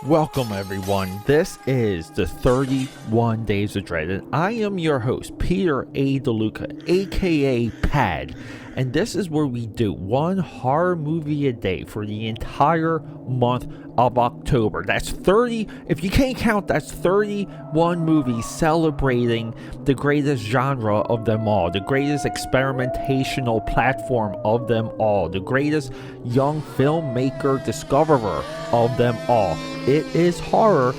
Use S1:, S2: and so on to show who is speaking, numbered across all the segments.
S1: Welcome everyone, this is the 31 Days of Dread, and I am your host, Peter A DeLuca AKAPAD, and this is where we do one horror movie a day for the entire month of October. That's 30, if you can't count, that's 31 movies celebrating the greatest genre of them all, the greatest experimentational platform of them all, the greatest young filmmaker discoverer of them all. It is horror,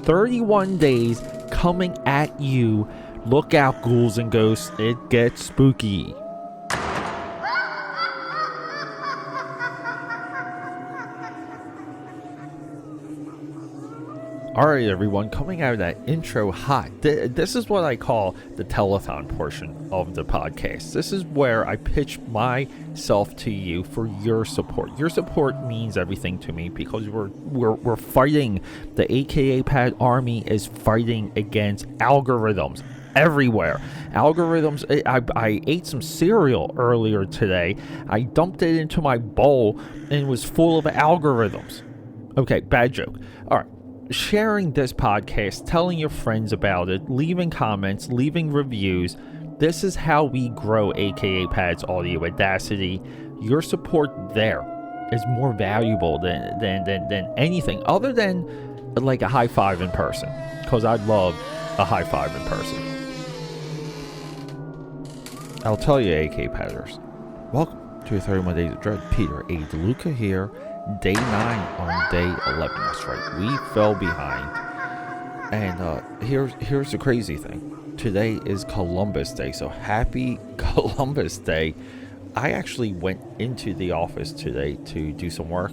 S1: 31 days coming at you. Look out, ghouls and ghosts, it gets spooky. Alright everyone, coming out of that intro hot, this is what I call the telethon portion of the podcast. This is where I pitch myself to you for your support. Your support means everything to me because we're fighting, the AKAPAD army is fighting against algorithms everywhere. Algorithms, I ate some cereal earlier today, I dumped it into my bowl and it was full of algorithms. Okay, bad joke. Alright. Sharing this podcast, telling your friends about it, leaving comments, leaving reviews. This is how we grow AKAPAD's audio audacity. Your support there is more valuable than anything other than like a high five in person, because I'd love a high five in person. I'll tell you, AKAPADers, welcome to 31 Days of Dread. Peter A DeLuca here. Day 9 on day 11. That's right, we fell behind. And here's the crazy thing. Today is Columbus Day, so happy Columbus Day. I actually went into the office today to do some work,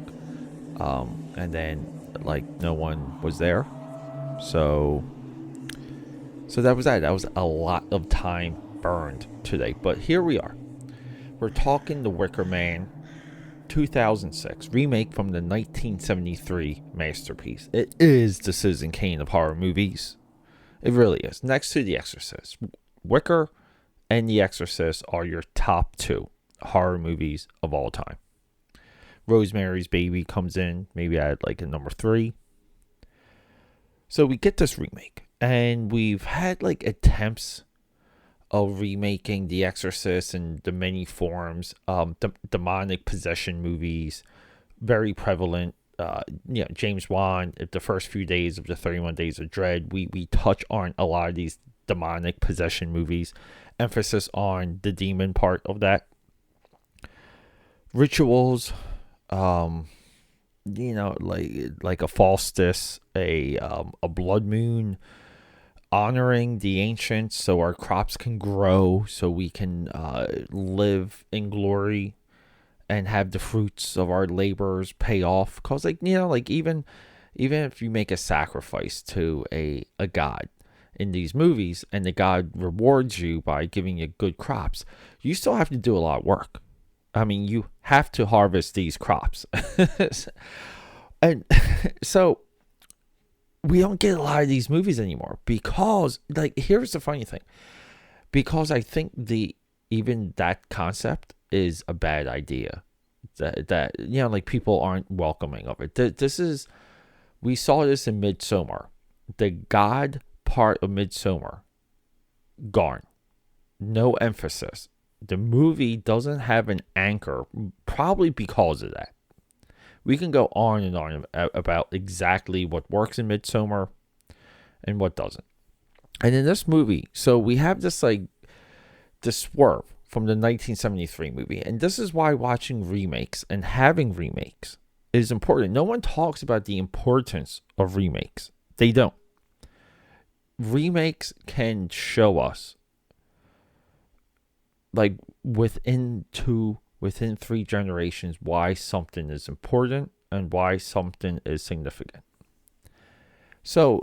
S1: and then like no one was there, so that was that was a lot of time burned today. But here we are, we're talking the Wicker Man 2006 remake from the 1973 masterpiece. It is the Citizen Kane of horror movies. It really is. Next to The Exorcist, Wicker and The Exorcist are your top two horror movies of all time. Rosemary's Baby comes in maybe at like a number 3. So we get this remake, and we've had like attempts of remaking The Exorcist in the many forms. Demonic possession movies, very prevalent. James Wan, the first few days of the 31 Days of Dread, we touch on a lot of these demonic possession movies. Emphasis on the demon part of that. Rituals, like a Faustus, a blood moon, honoring the ancients so our crops can grow, so we can live in glory and have the fruits of our labors pay off. Because even if you make a sacrifice to a god in these movies and the god rewards you by giving you good crops, you still have to do a lot of work. I mean, you have to harvest these crops. And so we don't get a lot of these movies anymore because, like, here's the funny thing. Because I think even that concept is a bad idea. That people aren't welcoming of it. We saw this in Midsommar. The God part of Midsommar, gone. No emphasis. The movie doesn't have an anchor, probably because of that. We can go on and on about exactly what works in Midsommar and what doesn't. And in this movie, so we have this swerve from the 1973 movie. And this is why watching remakes and having remakes is important. No one talks about the importance of remakes. They don't. Remakes can show us, like, within 3 generations, why something is important and why something is significant. So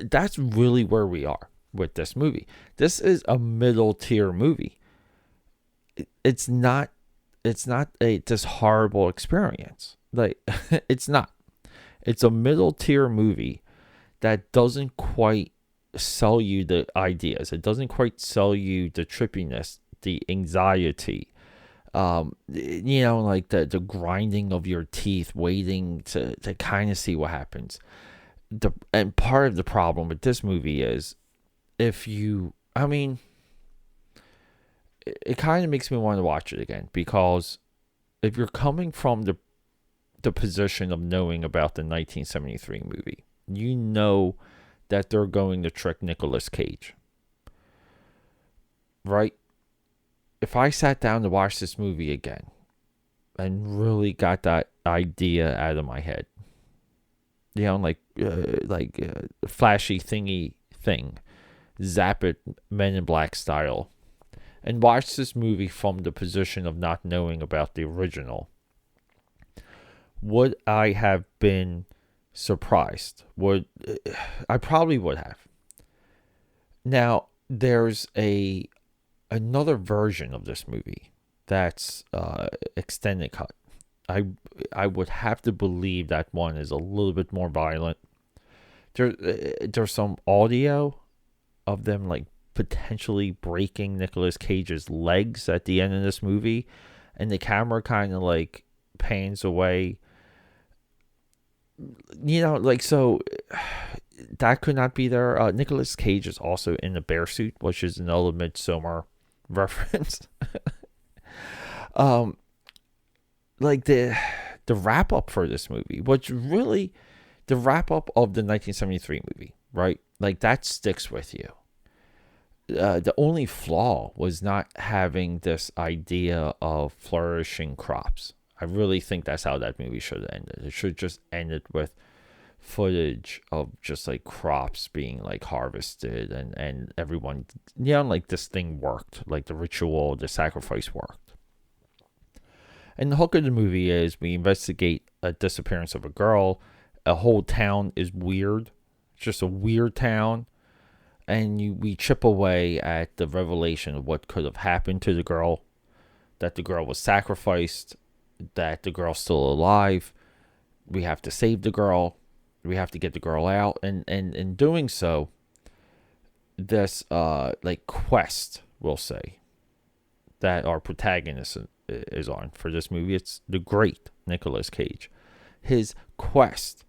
S1: that's really where we are with this movie. This is a middle tier movie. It's not this horrible experience. Like, it's not. It's a middle tier movie that doesn't quite sell you the ideas. It doesn't quite sell you the trippiness, the anxiety, like the grinding of your teeth, waiting to kind of see what happens. and part of the problem with this movie is, if you, I mean, it kind of makes me want to watch it again, because if you're coming from the position of knowing about the 1973 movie, you know that they're going to trick Nicolas Cage, right? If I sat down to watch this movie again and really got that idea out of my head, flashy thingy thing, zap it, Men in Black style, and watch this movie from the position of not knowing about the original, would I have been surprised? I probably would have. Now, there's another version of this movie that's extended cut. I would have to believe that one is a little bit more violent. There's some audio of them like potentially breaking Nicolas Cage's legs at the end of this movie, and the camera kind of like pans away. So that could not be there. Nicolas Cage is also in the bear suit, which is another Midsommar reference. Like the wrap up for this movie, which really the wrap up of the 1973 movie, right? Like that sticks with you. The only flaw was not having this idea of flourishing crops. I really think that's how that movie should have ended. It should just ended with footage of just like crops being like harvested, and everyone, like this thing worked, like the ritual, the sacrifice worked. And the hook of the movie is we investigate a disappearance of a girl. A whole town is weird. It's just a weird town. And we chip away at the revelation of what could have happened to the girl. That the girl was sacrificed. That the girl's still alive. We have to save the girl. We have to get the girl out. And in doing so, this quest, we'll say, that our protagonist is on for this movie. It's the great Nicolas Cage. His quest,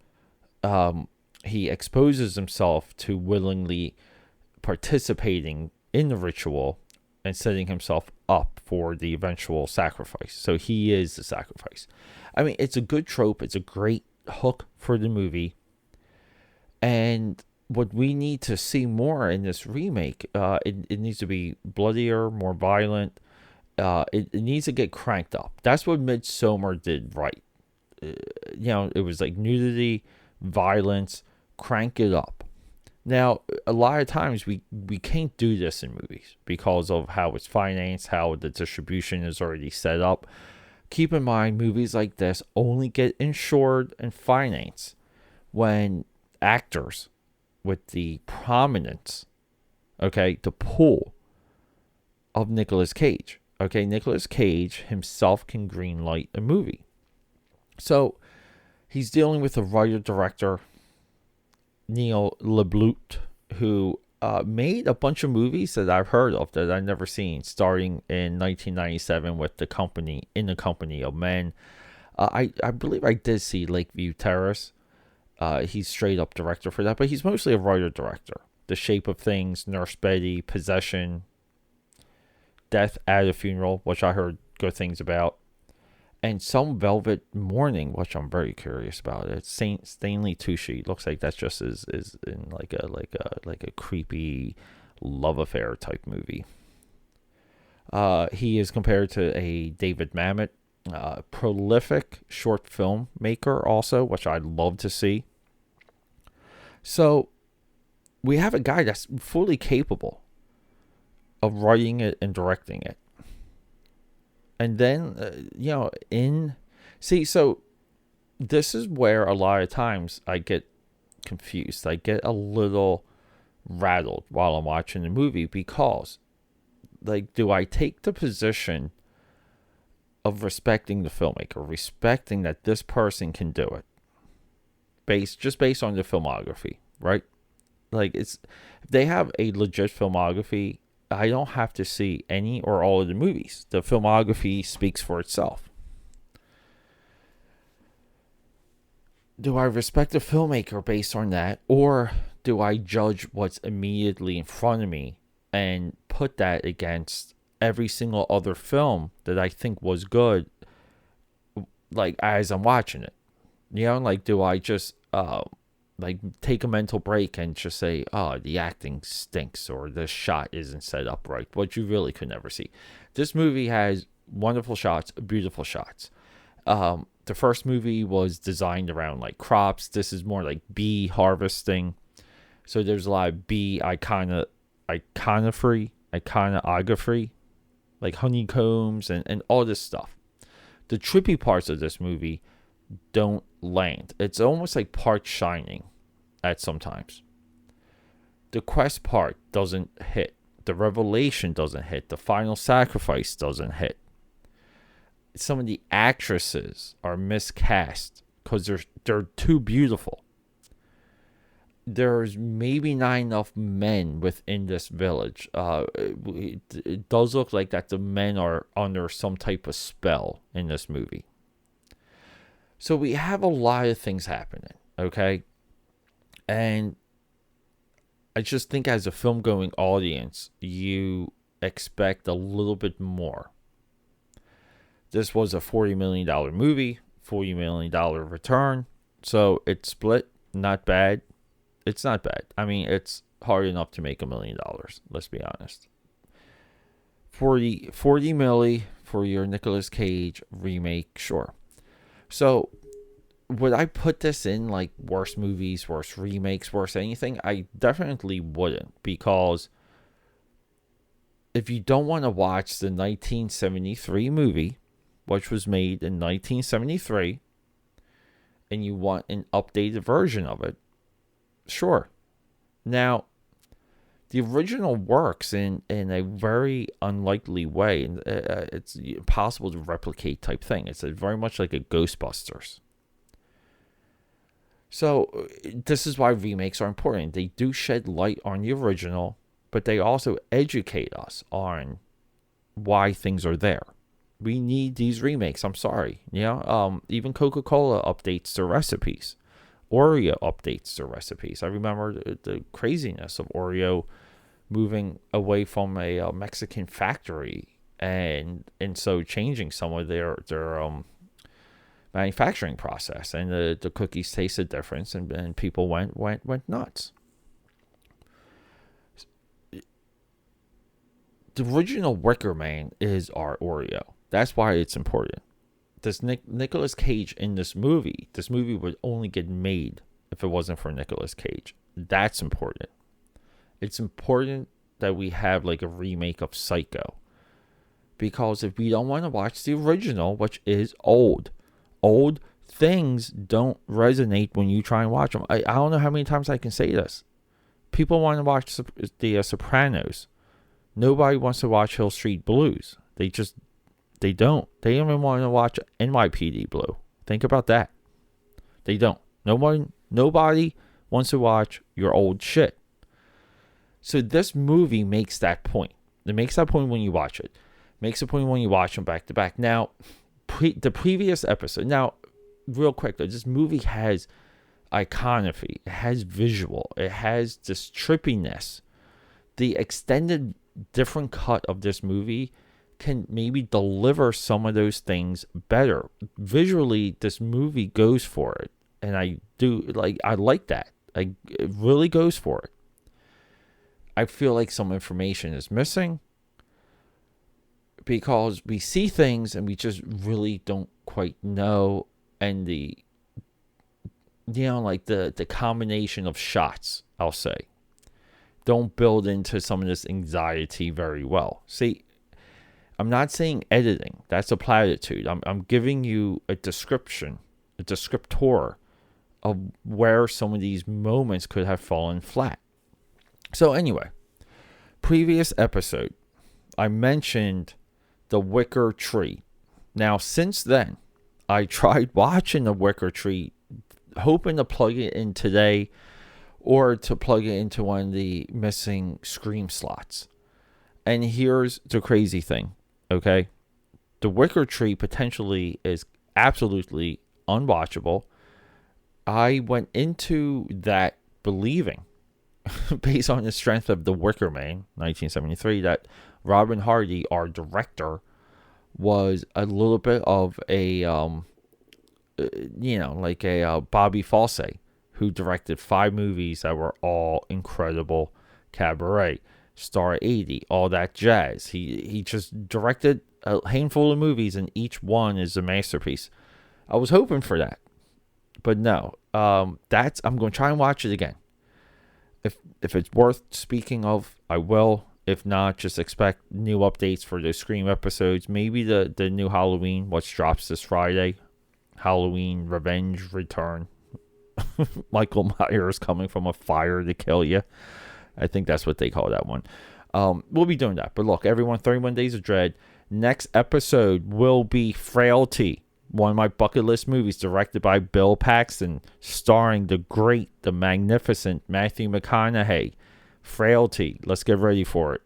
S1: he exposes himself to willingly participating in the ritual and setting himself up for the eventual sacrifice. So he is the sacrifice. I mean, it's a good trope. It's a great hook for the movie. And what we need to see more in this remake, it needs to be bloodier, more violent. It needs to get cranked up. That's what Midsommar did right. It was like nudity, violence, crank it up. Now, a lot of times we can't do this in movies because of how it's financed, how the distribution is already set up. Keep in mind, movies like this only get insured and financed when actors with the prominence, the pull of Nicolas Cage. Nicolas Cage himself can greenlight a movie. So he's dealing with a writer-director, Neil LeBlout, who made a bunch of movies that I've heard of that I've never seen, starting in 1997 with In the Company of Men. I believe I did see Lakeview Terrace. He's straight up director for that, but he's mostly a writer-director. The Shape of Things, Nurse Betty, Possession, Death at a Funeral, which I heard good things about, and Some Velvet Morning, which I'm very curious about. It's Stanley Tucci. Looks like that's just is in like a creepy love affair type movie. He is compared to a David Mamet, prolific short film maker also, which I'd love to see. So we have a guy that's fully capable of writing it and directing it. And then, so this is where a lot of times I get confused. I get a little rattled while I'm watching the movie because, do I take the position of respecting the filmmaker, respecting that this person can do it, based on the filmography, right? If they have a legit filmography, I don't have to see any or all of the movies. The filmography speaks for itself. Do I respect the filmmaker based on that, or do I judge what's immediately in front of me and put that against every single other film that I think was good, like as I'm watching it? Like, do I just like take a mental break and just say, oh, the acting stinks or the shot isn't set up right, what you really could never see. This movie has wonderful shots, beautiful shots. The first movie was designed around like crops. This is more like bee harvesting. So there's a lot of bee iconography, like honeycombs and all this stuff. The trippy parts of this movie don't land. It's almost like part Shining at sometimes. The quest part doesn't hit. The revelation doesn't hit. The final sacrifice doesn't hit. Some of the actresses are miscast because they're too beautiful. There's maybe not enough men within this village. It does look like that the men are under some type of spell in this movie. So we have a lot of things happening, okay? And I just think as a film-going audience, you expect a little bit more. This was a $40 million movie, $40 million return. So it split, not bad. It's not bad. I mean, it's hard enough to make $1 million, let's be honest. 40 milli for your Nicolas Cage remake, sure. So, would I put this in like worst movies, worst remakes, worst anything? I definitely wouldn't, because if you don't want to watch the 1973 movie, which was made in 1973, and you want an updated version of it, sure. Now, the original works in a very unlikely way, and it's impossible to replicate type thing. It's very much like a Ghostbusters. So this is why remakes are important. They do shed light on the original, but they also educate us on why things are there. We need these remakes. I'm sorry. Even Coca-Cola updates their recipes. Oreo updates their recipes. I remember the craziness of Oreo moving away from a Mexican factory and so changing some of their manufacturing process, and the cookies tasted different, and people went nuts. The original Wicker Man is our Oreo. That's why it's important. This Nicolas Cage in this movie would only get made if it wasn't for Nicolas Cage. That's important. It's important that we have like a remake of Psycho, because if we don't want to watch the original, which is old things don't resonate when you try and watch them. I don't know how many times I can say this. People want to watch the Sopranos. Nobody wants to watch Hill Street Blues. They don't. They don't even want to watch NYPD Blue. Think about that. They don't. Nobody wants to watch your old shit. So this movie makes that point. It makes that point when you watch it. Makes a point when you watch them back to back. Now, the previous episode. Now, real quick though, this movie has iconography. It has visual. It has this trippiness. The extended different cut of this movie can maybe deliver some of those things better. Visually, this movie goes for it. And I like that. It really goes for it. I feel like some information is missing, because we see things and we just really don't quite know. And the combination of shots, I'll say, don't build into some of this anxiety very well. See, I'm not saying editing. That's a platitude. I'm giving you a description, a descriptor of where some of these moments could have fallen flat. So anyway, previous episode, I mentioned the Wicker Tree. Now, since then, I tried watching the Wicker Tree, hoping to plug it in today or to plug it into one of the missing Scream slots. And here's the crazy thing, okay? The Wicker Tree potentially is absolutely unwatchable. I went into that believing, based on the strength of The Wicker Man, 1973, that Robin Hardy, our director, was a little bit of a, like a Bobby Fosse, who directed 5 movies that were all incredible. Cabaret, Star 80, all that jazz. He just directed a handful of movies, and each one is a masterpiece. I was hoping for that, but no. I'm going to try and watch it again. If it's worth speaking of, I will. If not, just expect new updates for the Scream episodes. Maybe the new Halloween, which drops this Friday. Halloween Revenge Return. Michael Myers coming from a fire to kill you. I think that's what they call that one. We'll be doing that. But look, everyone, 31 Days of Dread. Next episode will be Frailty, one of my bucket list movies, directed by Bill Paxton, starring the great, the magnificent Matthew McConaughey. Frailty. Let's get ready for it.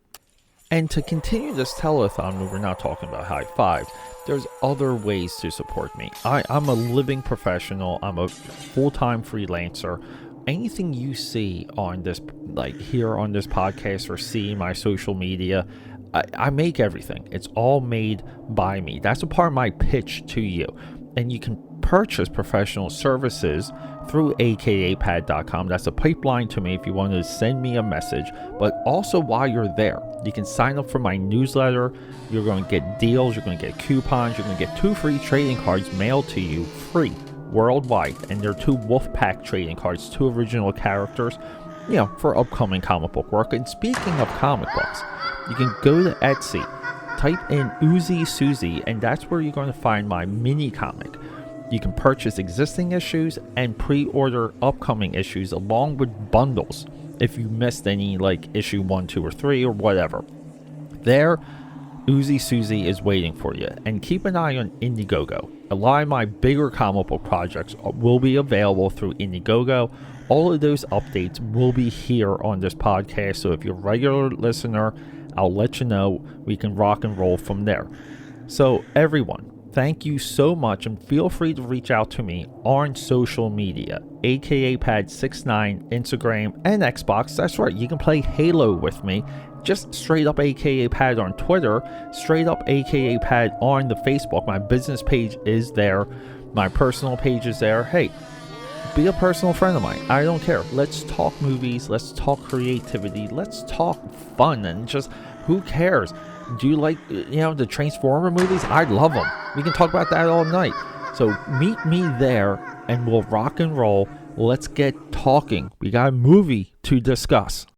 S1: And to continue this telethon, when we're not talking about high fives, there's other ways to support me. I'm a living professional. I'm a full-time freelancer. Anything you see on this, like here on this podcast, or see my social media, I make everything. It's all made by me. That's a part of my pitch to you. And you can purchase professional services through akapad.com. That's a pipeline to me if you want to send me a message. But also, while you're there, you can sign up for my newsletter. You're going to get deals. You're going to get coupons. You're going to get 2 free trading cards mailed to you free worldwide. And they're 2 Wolfpack trading cards, 2 original characters, for upcoming comic book work. And speaking of comic books, you can go to Etsy, type in Uzi Susie, and that's where you're going to find my mini comic. You can purchase existing issues and pre-order upcoming issues along with bundles if you missed any, like issue 1, 2, or 3 or whatever. There, Uzi Susie is waiting for you. And keep an eye on Indiegogo. A lot of my bigger comic book projects will be available through Indiegogo. All of those updates will be here on this podcast, so if you're a regular listener, I'll let you know. We can rock and roll from there. So everyone, thank you so much, and feel free to reach out to me on social media. AKAPad69, Instagram, and Xbox. That's right, you can play Halo with me. Just straight up AKAPad on Twitter, straight up AKAPad on the Facebook. My business page is there. My personal page is there. Hey, be a personal friend of mine. I don't care. Let's talk movies. Let's talk creativity. Let's talk fun, and just who cares? Do you like, the Transformer movies? I love them. We can talk about that all night. So meet me there, and we'll rock and roll. Let's get talking. We got a movie to discuss.